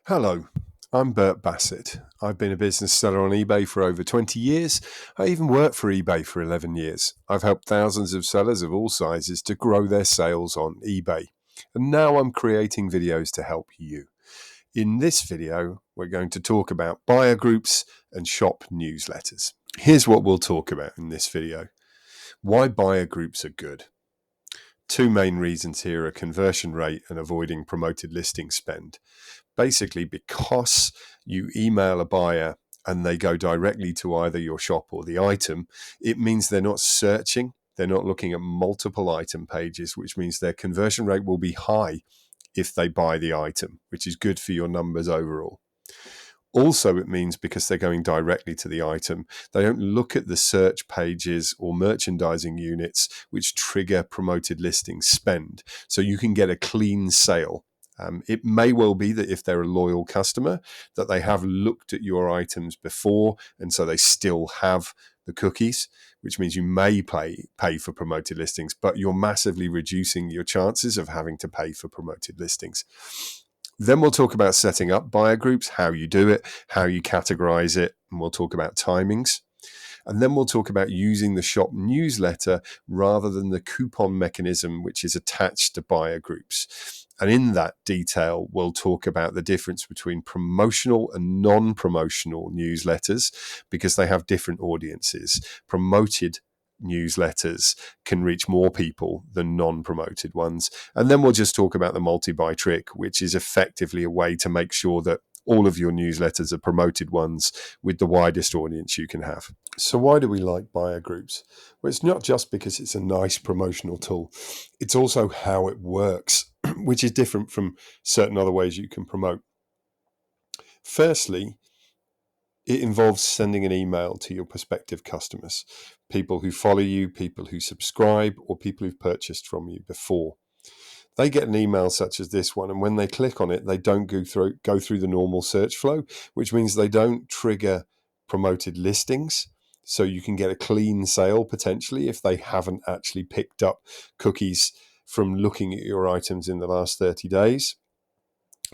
Hello, I'm Bert Bassett. I've been a business seller on eBay for over 20 years. I even worked for eBay for 11 years. I've helped thousands of sellers of all sizes to grow their sales on eBay. And now I'm creating videos to help you. In this video, we're going to talk about buyer groups and shop newsletters. Here's what we'll talk about in this video. Why buyer groups are good. Two main reasons here are conversion rate and avoiding promoted listing spend. Basically, because you email a buyer and they go directly to either your shop or the item, it means they're not searching. They're not looking at multiple item pages, which means their conversion rate will be high if they buy the item, which is good for your numbers overall. Also, it means because they're going directly to the item, they don't look at the search pages or merchandising units, which trigger promoted listing spend. So you can get a clean sale. It may well be that if they're a loyal customer, that they have looked at your items before, and so they still have the cookies, which means you may pay for promoted listings, but you're massively reducing your chances of having to pay for promoted listings. Then we'll talk about setting up buyer groups, how you do it, how you categorize it, and we'll talk about timings. And then we'll talk about using the shop newsletter rather than the coupon mechanism, which is attached to buyer groups. And in that detail, we'll talk about the difference between promotional and non-promotional newsletters because they have different audiences. Promoted newsletters can reach more people than non-promoted ones. And then we'll just talk about the multi-buy trick, which is effectively a way to make sure that all of your newsletters are promoted ones with the widest audience you can have. So why do we like buyer groups? Well, it's not just because it's a nice promotional tool. It's also how it works, which is different from certain other ways you can promote. Firstly, it involves sending an email to your prospective customers, people who follow you, people who subscribe, or people who've purchased from you before. They get an email such as this one, and when they click on it, they don't go through the normal search flow, which means they don't trigger promoted listings. So you can get a clean sale potentially if they haven't actually picked up cookies from looking at your items in the last 30 days.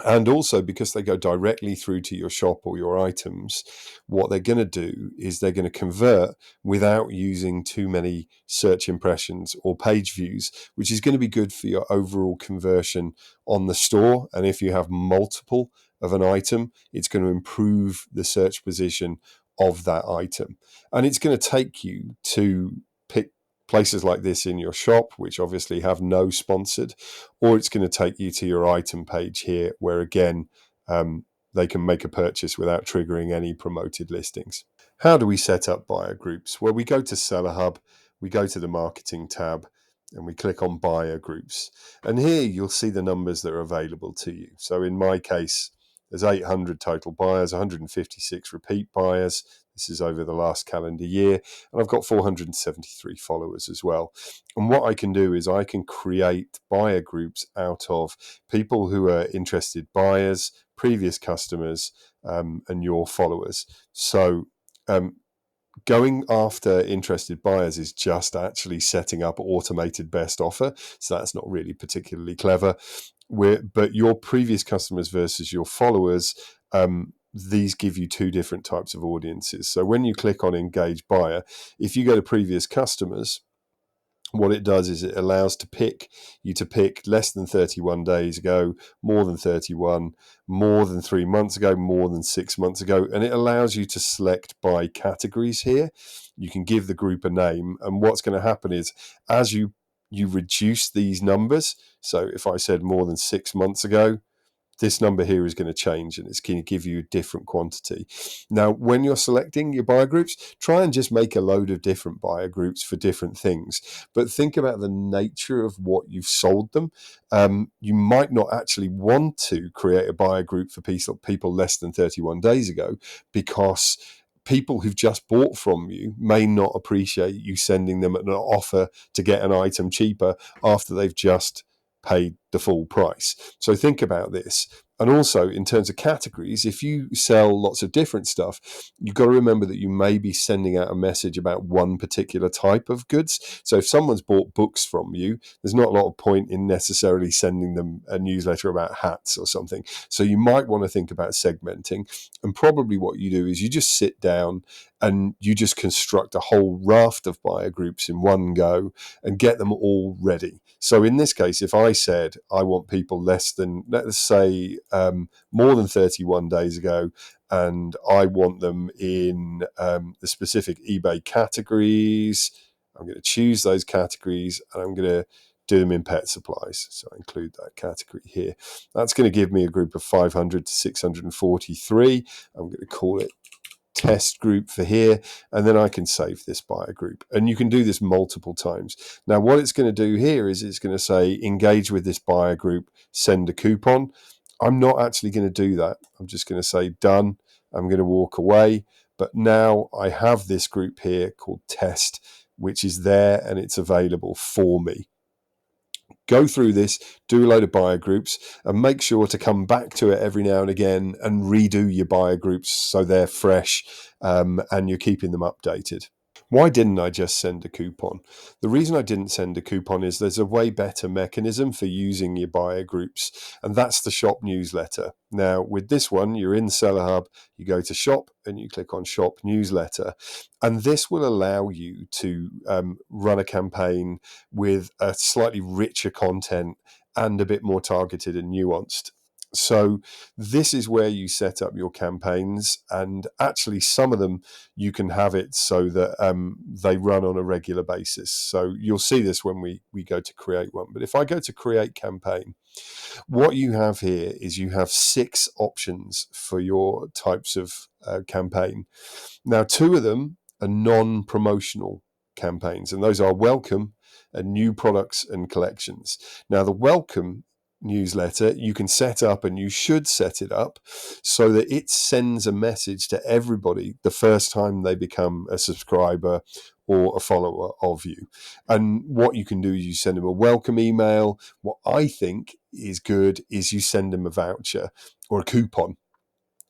And also because they go directly through to your shop or your items, what they're going to do is they're going to convert without using too many search impressions or page views, which is going to be good for your overall conversion on the store. And if you have multiple of an item, it's going to improve the search position of that item. And it's going to take you to pick places like this in your shop, which obviously have no sponsored, or it's going to take you to your item page here, where again, they can make a purchase without triggering any promoted listings. How do we set up buyer groups? Well, we go to Seller Hub, we go to the marketing tab, and we click on buyer groups. And here you'll see the numbers that are available to you. So in my case, there's 800 total buyers, 156 repeat buyers. This is over the last calendar year. And I've got 473 followers as well. And what I can do is I can create buyer groups out of people who are interested buyers, previous customers, and your followers. So going after interested buyers is just actually setting up automated best offer. So that's not really particularly clever. But your previous customers versus your followers, these give you two different types of audiences. So when you click on engage buyer, if you go to previous customers, what it does is it allows you to pick less than 31 days ago, more than 31, more than 3 months ago, more than 6 months ago. And it allows you to select by categories here. You can give the group a name. And what's going to happen is as you reduce these numbers, so if I said more than 6 months ago, this number here is going to change and it's going to give you a different quantity. Now, when you're selecting your buyer groups, try and just make a load of different buyer groups for different things. But think about the nature of what you've sold them. You might not actually want to create a buyer group for people less than 31 days ago because people who've just bought from you may not appreciate you sending them an offer to get an item cheaper after they've just paid the full price. So think about this. And also, in terms of categories, if you sell lots of different stuff, you've got to remember that you may be sending out a message about one particular type of goods. So if someone's bought books from you, there's not a lot of point in necessarily sending them a newsletter about hats or something. So you might want to think about segmenting. And probably what you do is you just sit down and you just construct a whole raft of buyer groups in one go and get them all ready. So in this case, if I said I want people less than, let's say, more than 31 days ago, and I want them in the specific eBay categories, I'm going to choose those categories and I'm going to do them in pet supplies. So I include that category here. That's going to give me a group of 500 to 643. I'm going to call it test group for here, and then I can save this buyer group. And you can do this multiple times. Now, what it's going to do here is it's going to say, engage with this buyer group, send a coupon. I'm not actually going to do that. I'm just going to say done. I'm going to walk away. But now I have this group here called test, which is there and it's available for me. Go through this, do a load of buyer groups, and make sure to come back to it every now and again and redo your buyer groups so they're fresh and you're keeping them updated. Why didn't I just send a coupon? The reason I didn't send a coupon is there's a way better mechanism for using your buyer groups, and that's the shop newsletter. Now, with this one, you're in Seller Hub, you go to shop and you click on shop newsletter, and this will allow you to run a campaign with a slightly richer content and a bit more targeted and nuanced. So this is where you set up your campaigns, and actually some of them you can have it so that they run on a regular basis. So you'll see this when we go to create one. But if I go to create campaign, what you have here is you have 6 options for your types of campaign. Now, 2 of them are non-promotional campaigns, and those are welcome and new products and collections. Now, the welcome newsletter you can set up, and you should set it up so that it sends a message to everybody the first time they become a subscriber or a follower of you. And what you can do is you send them a welcome email. What I think is good is you send them a voucher or a coupon.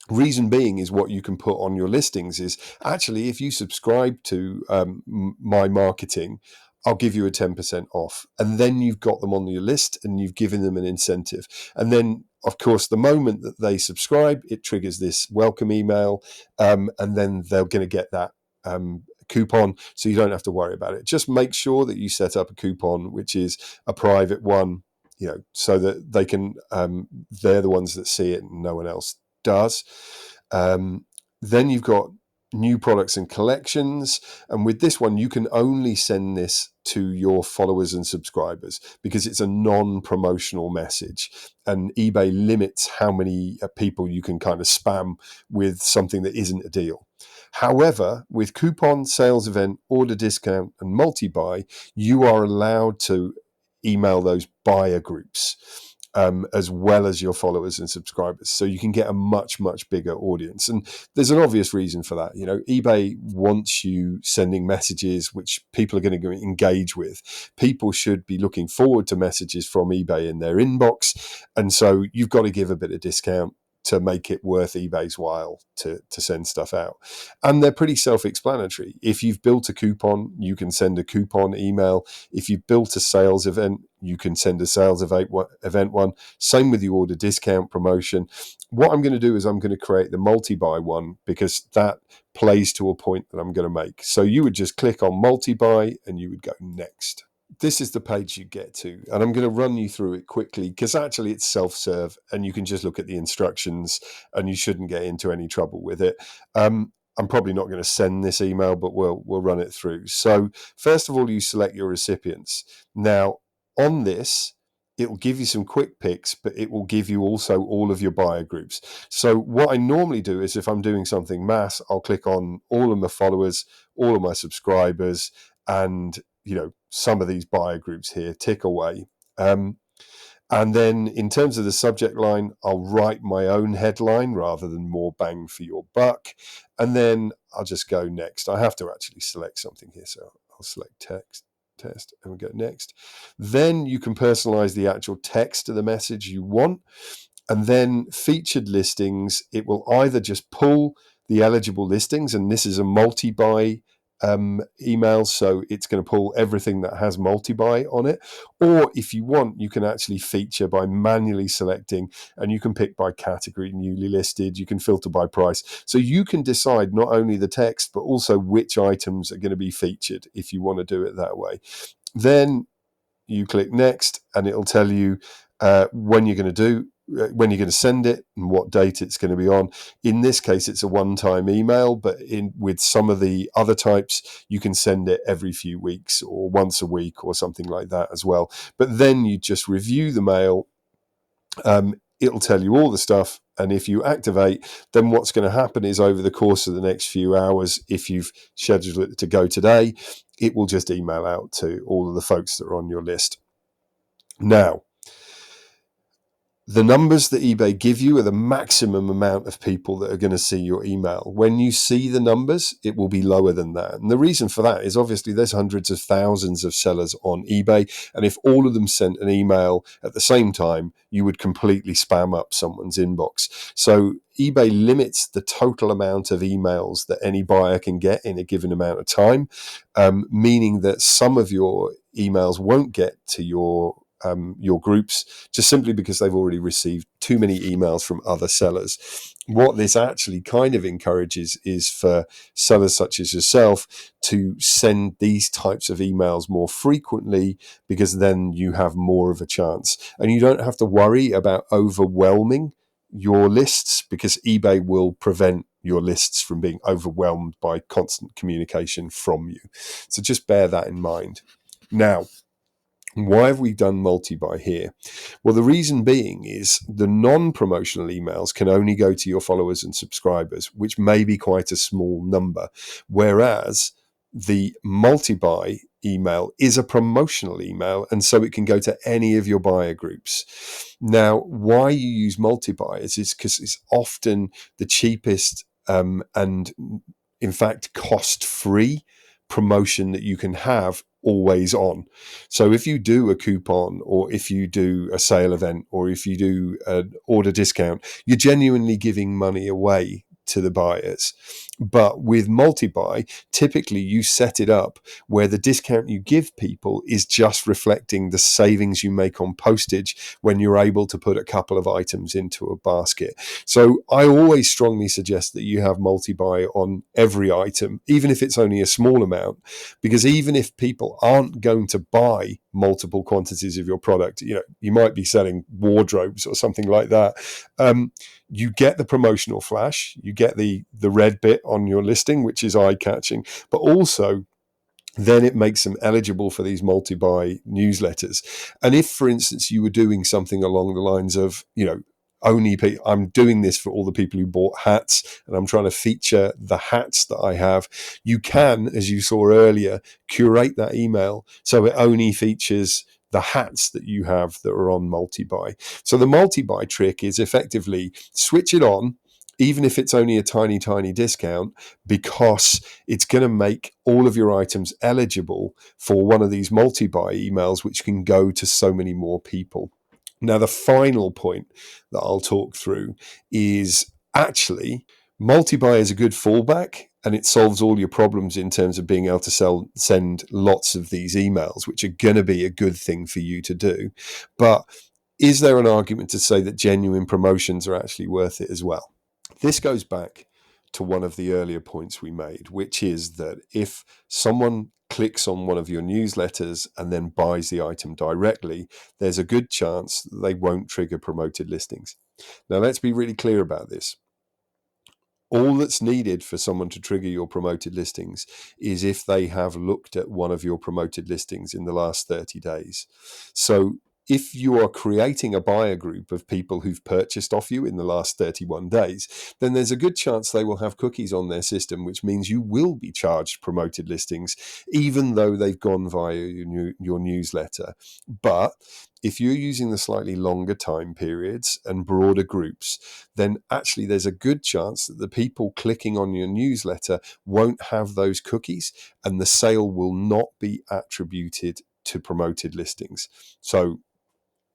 Reason being is what you can put on your listings is actually, if you subscribe to my marketing, I'll give you a 10% off. And then you've got them on your list and you've given them an incentive. And then, of course, the moment that they subscribe, it triggers this welcome email. And then they're going to get that coupon. So you don't have to worry about it. Just make sure that you set up a coupon, which is a private one, so that they can, they're the ones that see it and no one else does. Then you've got new products and collections, and with this one you can only send this to your followers and subscribers because it's a non-promotional message, and eBay limits how many people you can kind of spam with something that isn't a deal. However, with coupon, sales event, order discount, and multi-buy, you are allowed to email those buyer groups as well as your followers and subscribers. So you can get a much, much bigger audience. And there's an obvious reason for that. eBay wants you sending messages which people are going to engage with. People should be looking forward to messages from eBay in their inbox. And so you've got to give a bit of discount to make it worth eBay's while to send stuff out. And they're pretty self-explanatory. If you've built a coupon, you can send a coupon email. If you've built a sales event, you can send a sales event one. Same with the order discount promotion. What I'm going to do is I'm going to create the multi-buy one because that plays to a point that I'm going to make. So you would just click on multi-buy and you would go next. This is the page you get to, and I'm going to run you through it quickly because actually it's self-serve and you can just look at the instructions and you shouldn't get into any trouble with it. I'm probably not going to send this email, but we'll run it through. So first of all, you select your recipients. Now on this, it will give you some quick picks, but it will give you also all of your buyer groups. So what I normally do is if I'm doing something mass, I'll click on all of my followers, all of my subscribers, and some of these buyer groups here, tick away. And then in terms of the subject line, I'll write my own headline rather than more bang for your buck. And then I'll just go next. I have to actually select something here. So I'll select test, and we go next. Then you can personalize the actual text of the message you want. And then featured listings, it will either just pull the eligible listings, and this is a multi-buy email, so it's going to pull everything that has multi-buy on it. Or if you want, you can actually feature by manually selecting, and you can pick by category, newly listed, you can filter by price. So you can decide not only the text, but also which items are going to be featured if you want to do it that way. Then you click next, and it'll tell you when you're going to when you're going to send it and what date it's going to be on. In this case, it's a one-time email, but with some of the other types, you can send it every few weeks or once a week or something like that as well. But then you just review the mail. It'll tell you all the stuff. And if you activate, then what's going to happen is over the course of the next few hours, if you've scheduled it to go today, it will just email out to all of the folks that are on your list. Now, the numbers that eBay give you are the maximum amount of people that are going to see your email. When you see the numbers, it will be lower than that. And the reason for that is obviously there's hundreds of thousands of sellers on eBay. And if all of them sent an email at the same time, you would completely spam up someone's inbox. So eBay limits the total amount of emails that any buyer can get in a given amount of time, meaning that some of your emails won't get to your groups just simply because they've already received too many emails from other sellers. What this actually kind of encourages is for sellers such as yourself to send these types of emails more frequently, because then you have more of a chance and you don't have to worry about overwhelming your lists, because eBay will prevent your lists from being overwhelmed by constant communication from you. So just bear that in mind. Now, why have we done multi-buy here? Well, the reason being is the non-promotional emails can only go to your followers and subscribers, which may be quite a small number, whereas the multi-buy email is a promotional email, and so it can go to any of your buyer groups. Now, why you use multi-buy is because it's often the cheapest and, in fact, cost-free promotion that you can have always on. So if you do a coupon, or if you do a sale event, or if you do an order discount, you're genuinely giving money away to the buyers. But with multi-buy, typically you set it up where the discount you give people is just reflecting the savings you make on postage when you're able to put a couple of items into a basket. So I always strongly suggest that you have multi-buy on every item, even if it's only a small amount, because even if people aren't going to buy multiple quantities of your product, you might be selling wardrobes or something like that, you get the promotional flash, you get the red bit on your listing, which is eye-catching, but also then it makes them eligible for these multi-buy newsletters. And if, for instance, you were doing something along the lines of, I'm doing this for all the people who bought hats, and I'm trying to feature the hats that I have, you can, as you saw earlier, curate that email so it only features the hats that you have that are on multi-buy. So the multi-buy trick is effectively switch it on, even if it's only a tiny, tiny discount, because it's going to make all of your items eligible for one of these multi-buy emails, which can go to so many more people. Now, the final point that I'll talk through is actually multi-buy is a good fallback, and it solves all your problems in terms of being able to send lots of these emails, which are going to be a good thing for you to do. But is there an argument to say that genuine promotions are actually worth it as well? This goes back to one of the earlier points we made, which is that if someone clicks on one of your newsletters and then buys the item directly, there's a good chance that they won't trigger promoted listings. Now, let's be really clear about this. All that's needed for someone to trigger your promoted listings is if they have looked at one of your promoted listings in the last 30 days. So if you are creating a buyer group of people who've purchased off you in the last 31 days, then there's a good chance they will have cookies on their system, which means you will be charged promoted listings, even though they've gone via your newsletter. But if you're using the slightly longer time periods and broader groups, then actually there's a good chance that the people clicking on your newsletter won't have those cookies, and the sale will not be attributed to promoted listings. So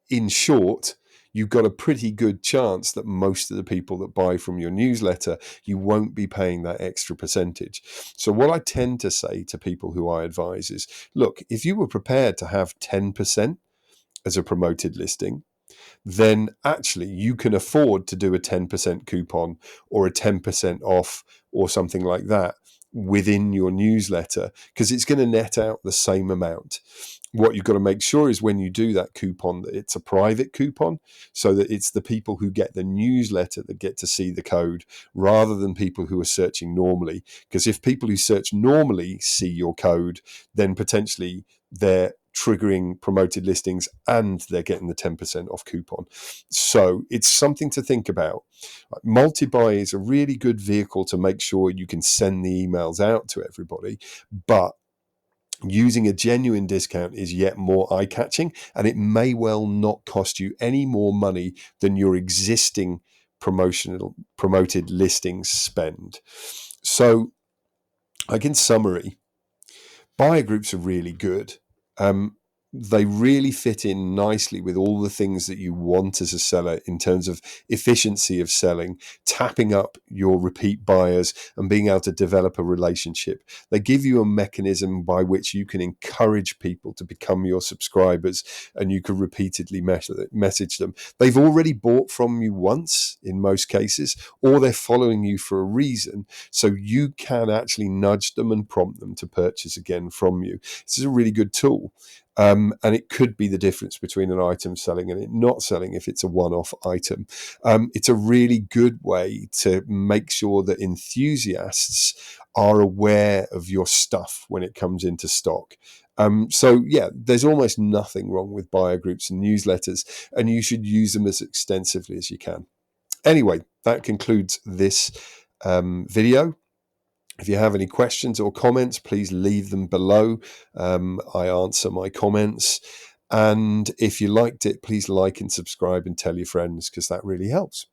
in short, you've got a pretty good chance that most of the people that buy from your newsletter, you won't be paying that extra percentage. So what I tend to say to people who I advise is, look, if you were prepared to have 10% as a promoted listing, then actually you can afford to do a 10% coupon or a 10% off or something like that within your newsletter, because it's going to net out the same amount. What you've got to make sure is when you do that coupon, that it's a private coupon, so that it's the people who get the newsletter that get to see the code rather than people who are searching normally. Because if people who search normally see your code, then potentially they're triggering promoted listings and they're getting the 10% off coupon. So it's something to think about. Multi-buy is a really good vehicle to make sure you can send the emails out to everybody, but using a genuine discount is yet more eye-catching, and it may well not cost you any more money than your existing promoted listings spend. So, like in summary, buyer groups are really good. They really fit in nicely with all the things that you want as a seller in terms of efficiency of selling, tapping up your repeat buyers and being able to develop a relationship. They give you a mechanism by which you can encourage people to become your subscribers, and you can repeatedly message them. They've already bought from you once in most cases, or they're following you for a reason. So you can actually nudge them and prompt them to purchase again from you. This is a really good tool. And it could be the difference between an item selling and it not selling if it's a one-off item. It's a really good way to make sure that enthusiasts are aware of your stuff when it comes into stock. So yeah, there's almost nothing wrong with buyer groups and newsletters, and you should use them as extensively as you can. Anyway, that concludes this video. If you have any questions or comments, please leave them below. I answer my comments. And if you liked it, please like and subscribe and tell your friends, because that really helps.